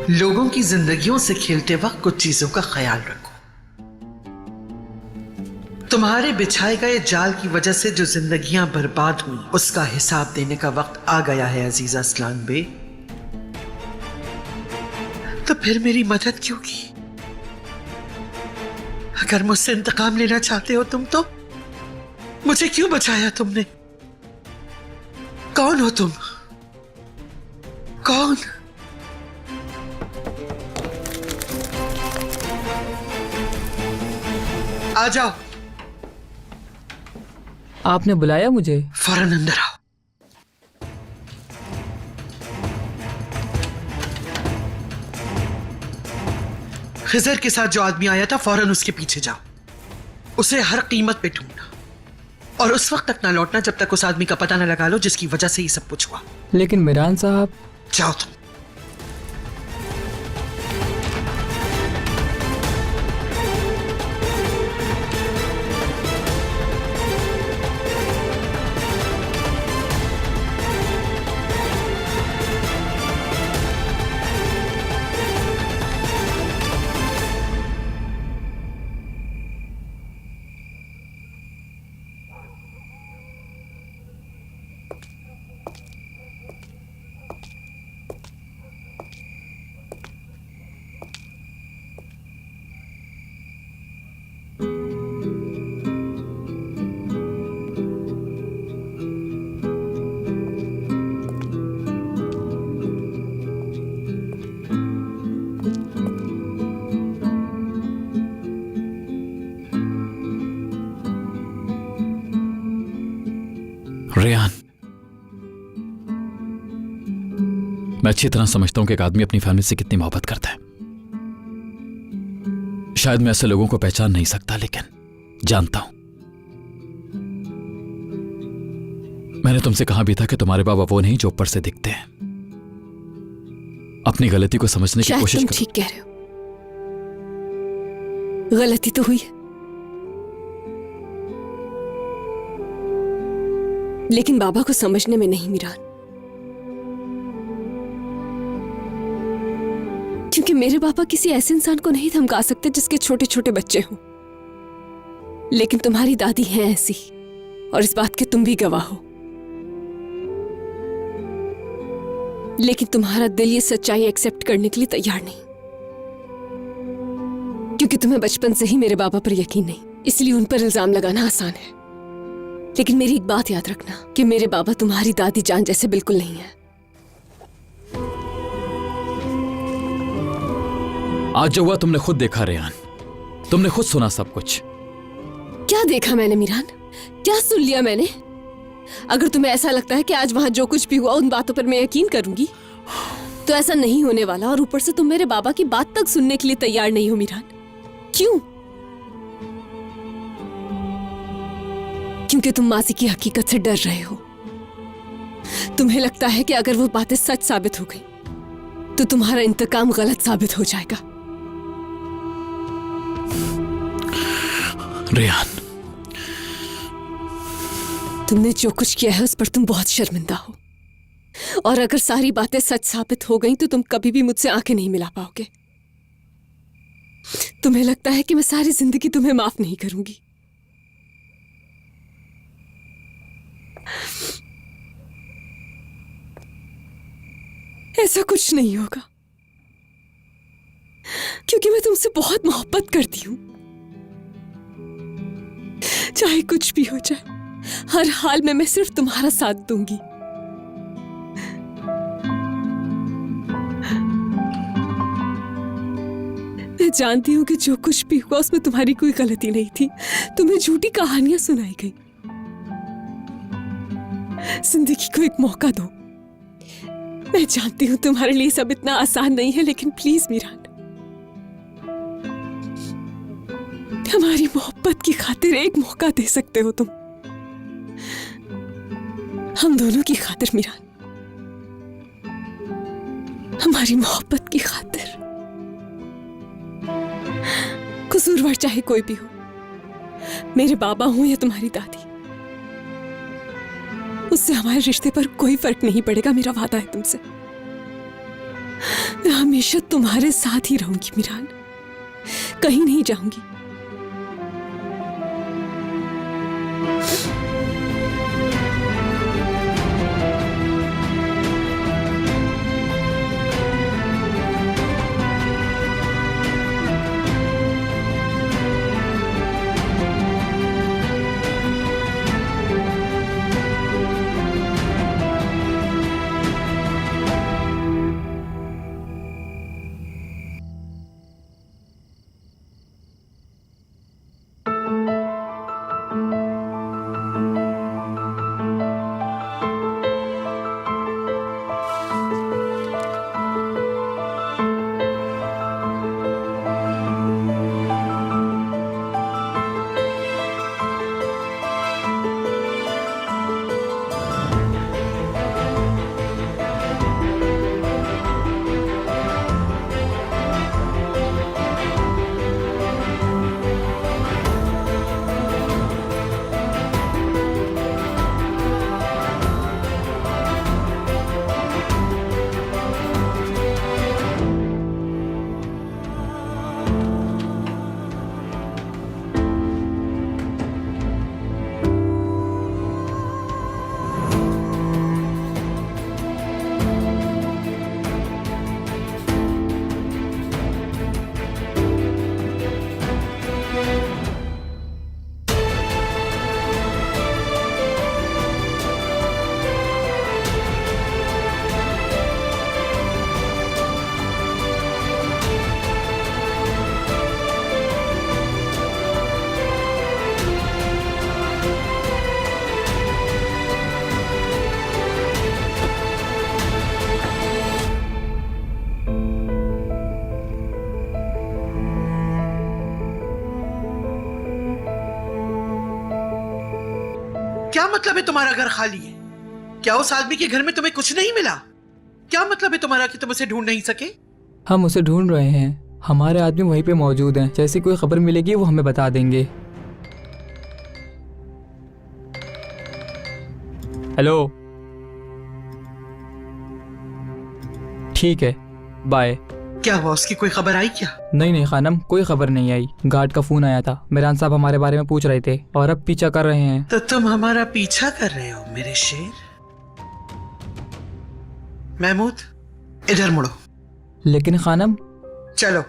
लोगों की जिंदगियों से खेलते वक्त कुछ चीजों का ख्याल रखो। तुम्हारे बिछाए गए जाल की वजह से जो जिंदगियां बर्बाद हुई, उसका हिसाब देने का वक्त आ गया है अजीजा असलान बे। तो फिर मेरी मदद क्यों की? अगर मुझसे इंतकाम लेना चाहते हो तुम, तो मुझे क्यों बचाया तुमने? कौन हो तुम? कौन? आ जाओ। आपने बुलाया मुझे? फौरन अंदर आओ। खिजर के साथ जो आदमी आया था, फौरन उसके पीछे जाओ। उसे हर कीमत पे ढूंढना और उस वक्त तक ना लौटना जब तक उस आदमी का पता ना लगा लो जिसकी वजह से ये सब कुछ हुआ। लेकिन मिरान साहब। जाओ तुम। रेहान, मैं अच्छी तरह समझता हूं कि एक आदमी अपनी फैमिली से कितनी मोहब्बत करता है। शायद मैं ऐसे लोगों को पहचान नहीं सकता, लेकिन जानता हूं। मैंने तुमसे कहा भी था कि तुम्हारे बाबा वो नहीं जो ऊपर से दिखते हैं। अपनी गलती को समझने की कोशिश करो। ठीक कह रहे हो, गलती तो हुई है, लेकिन बाबा को समझने में नहीं मिरान। क्योंकि मेरे बाबा किसी ऐसे इंसान को नहीं धमका सकते जिसके छोटे छोटे बच्चे हों। लेकिन तुम्हारी दादी है ऐसी, और इस बात के तुम भी गवाह हो। लेकिन तुम्हारा दिल ये सच्चाई एक्सेप्ट करने के लिए तैयार नहीं, क्योंकि तुम्हें बचपन से ही मेरे बाबा पर यकीन नहीं, इसलिए उन पर इल्जाम लगाना आसान है। लेकिन मेरी एक बात याद रखना कि मेरे बाबा तुम्हारी दादी जान जैसे बिल्कुल नहीं है। आज जो हुआ तुमने खुद देखा रेहान, तुमने खुद सुना सब कुछ। क्या देखा मैंने मिरान? क्या सुन लिया मैंने? अगर तुम्हें ऐसा लगता है कि आज वहां जो कुछ भी हुआ उन बातों पर मैं यकीन करूंगी, तो ऐसा नहीं होने वाला। और ऊपर से तुम मेरे बाबा की बात तक सुनने के लिए तैयार नहीं हो मिरान। क्यों? क्योंकि तुम माजी की हकीकत से डर रहे हो। तुम्हें लगता है कि अगर वो बातें सच साबित हो गई तो तुम्हारा इंतकाम गलत साबित हो जाएगा। रेहान, तुमने जो कुछ किया है उस पर तुम बहुत शर्मिंदा हो, और अगर सारी बातें सच साबित हो गई तो तुम कभी भी मुझसे आंखें नहीं मिला पाओगे। तुम्हें लगता है कि मैं सारी जिंदगी तुम्हें माफ नहीं करूंगी। ऐसा कुछ नहीं होगा, क्योंकि मैं तुमसे बहुत मोहब्बत करती हूं। चाहे कुछ भी हो जाए, हर हाल में मैं सिर्फ तुम्हारा साथ दूंगी। मैं जानती हूं कि जो कुछ भी हुआ उसमें तुम्हारी कोई गलती नहीं थी। तुम्हें झूठी कहानियां सुनाई गई। जिंदगी को एक मौका दो। मैं जानती हूं तुम्हारे लिए सब इतना आसान नहीं है, लेकिन प्लीज मिरान, हमारी मोहब्बत की खातिर एक मौका दे सकते हो तुम। हम दोनों की खातिर मिरान, हमारी मोहब्बत की खातिर। कसूरवार चाहे कोई भी हो, मेरे बाबा हो या तुम्हारी दादी, उससे हमारे रिश्ते पर कोई फर्क नहीं पड़ेगा। मेरा वादा है तुमसे। मैं हमेशा तुम्हारे साथ ही रहूंगी मिरान, कहीं नहीं जाऊंगी। क्या मतलब है तुम्हारा घर खाली है? क्या उस आदमी के घर में तुम्हें कुछ नहीं मिला? क्या मतलब है तुम्हारा कि तुम उसे ढूंढ नहीं सके? हम उसे ढूंढ रहे हैं, हमारे आदमी वहीं पे मौजूद हैं। जैसी कोई खबर मिलेगी वो हमें बता देंगे। हेलो, ठीक है, बाय। क्या हुआ, उसकी कोई खबर आई क्या? नहीं खानम, कोई खबर नहीं आई। गार्ड का फोन आया था, मिरान साहब हमारे बारे में पूछ रहे थे और अब पीछा कर रहे हैं। तो तुम हमारा पीछा कर रहे हो मेरे शेर? महमूद, इधर मुड़ो। लेकिन खानम, चलो।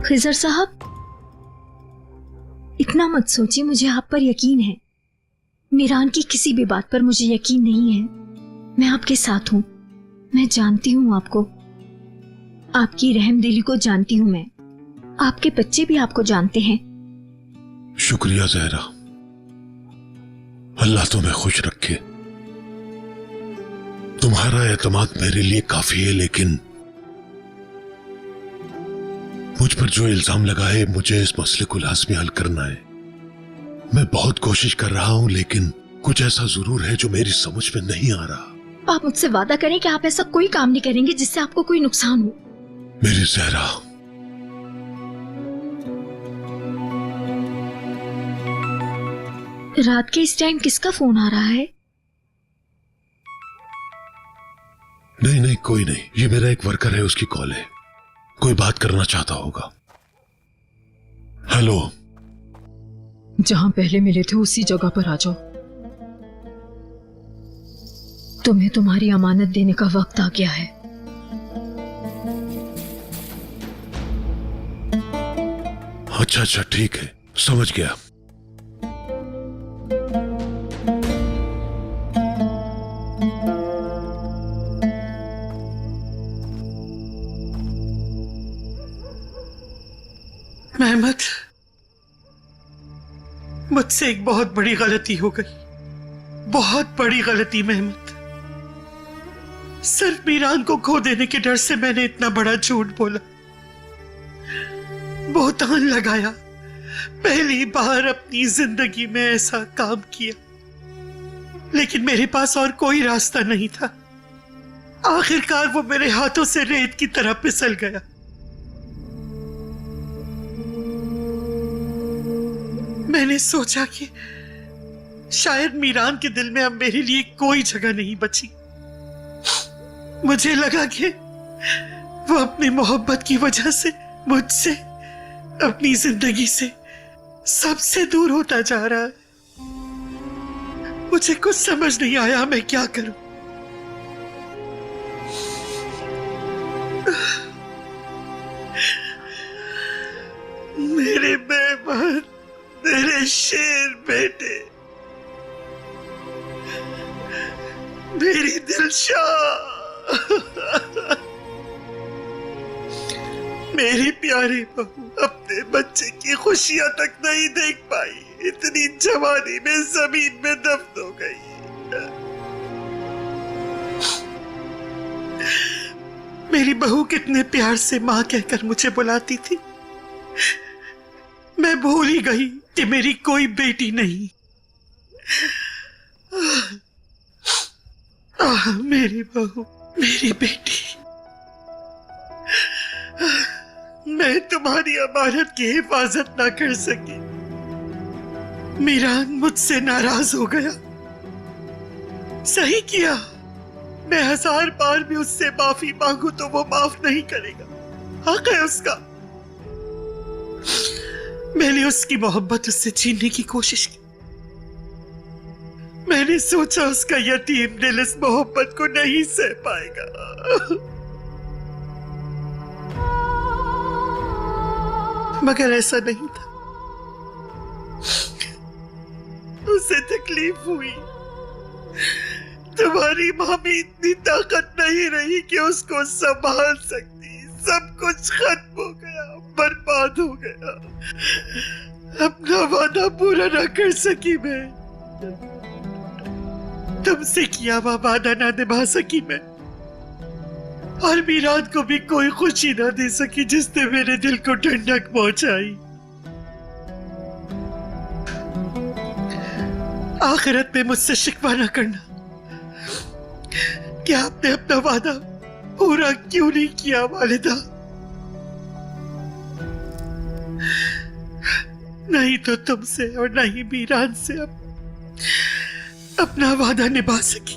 खिजर साहब, इतना मत सोचिए, मुझे आप पर यकीन है। मिरान की किसी भी बात पर मुझे यकीन नहीं है। मैं आपके साथ हूँ, मैं जानती हूँ आपको, आपकी रहमदिली को जानती हूँ मैं। आपके बच्चे भी आपको जानते हैं। शुक्रिया जहरा, अल्लाह तुम्हें खुश रखे। तुम्हारा एतमाद मेरे लिए काफी है, लेकिन मुझ पर जो इल्जाम लगा है, मुझे इस मसले को लाजमी हल करना है। मैं बहुत कोशिश कर रहा हूं, लेकिन कुछ ऐसा जरूर है जो मेरी समझ में नहीं आ रहा। आप मुझसे वादा करें कि आप ऐसा कोई काम नहीं करेंगे जिससे आपको कोई नुकसान हो। मेरी जहरा, रात के इस टाइम किसका फोन आ रहा है? नहीं, कोई नहीं, ये मेरा एक वर्कर है, उसकी कॉल है। कोई बात करना चाहता होगा। हेलो। जहां पहले मिले थे उसी जगह पर आ जाओ। तुम्हें तुम्हारी अमानत देने का वक्त आ गया है। अच्छा, ठीक है, समझ गया। मुझसे एक बहुत बड़ी गलती हो गई, बहुत बड़ी गलती मेहमत। सिर्फ मीरान को खो देने के डर से मैंने इतना बड़ा झूठ बोला, बोतान लगाया। पहली बार अपनी जिंदगी में ऐसा काम किया, लेकिन मेरे पास और कोई रास्ता नहीं था। आखिरकार वो मेरे हाथों से रेत की तरह फिसल गया। मैंने सोचा कि शायद मीरान के दिल में अब मेरे लिए कोई जगह नहीं बची। मुझे लगा कि वो अपनी मोहब्बत की वजह से मुझसे, अपनी जिंदगी से सबसे दूर होता जा रहा है। मुझे कुछ समझ नहीं आया मैं क्या करूं। मेरे मेहमान, मेरे शेर बेटे, मेरी दिलशाद, मेरी प्यारी बहू अपने बच्चे की खुशियां तक नहीं देख पाई, इतनी जवानी में जमीन में दफन हो गई। मेरी बहू कितने प्यार से मां कहकर मुझे बुलाती थी। मैं भूल ही गई कि मेरी कोई बेटी नहीं। मेरी बहू, मेरी बेटी, मैं तुम्हारी अमानत की हिफाजत ना कर सकी। मीरान मुझसे नाराज हो गया। सही किया, मैं 1000 बार भी उससे माफी मांगू तो वो माफ नहीं करेगा। हक है उसका। मैंने उसकी मोहब्बत उससे छीनने की कोशिश की। मैंने सोचा उसका यतीम दिल इस मोहब्बत को नहीं सह पाएगा। मगर ऐसा नहीं था। उसे तकलीफ हुई। तुम्हारी मां में इतनी ताकत नहीं रही कि उसको संभाल सकती। सब कुछ खत्म हो गया, बर्बाद हो गया। अपना वादा पूरा न कर सकी मैं। तुमसे किया हुआ वादा ना निभा सकी मैं, और मीरान को भी कोई खुशी ना दे सकी जिसने मेरे दिल को ठंडक पहुंचाई। आखिरत में मुझसे शिकवा ना करना कि आपने अपना वादा पूरा क्यों नहीं किया वालिदा। नहीं तो तुमसे और नहीं मीरान से अब अपना वादा निभा सकी।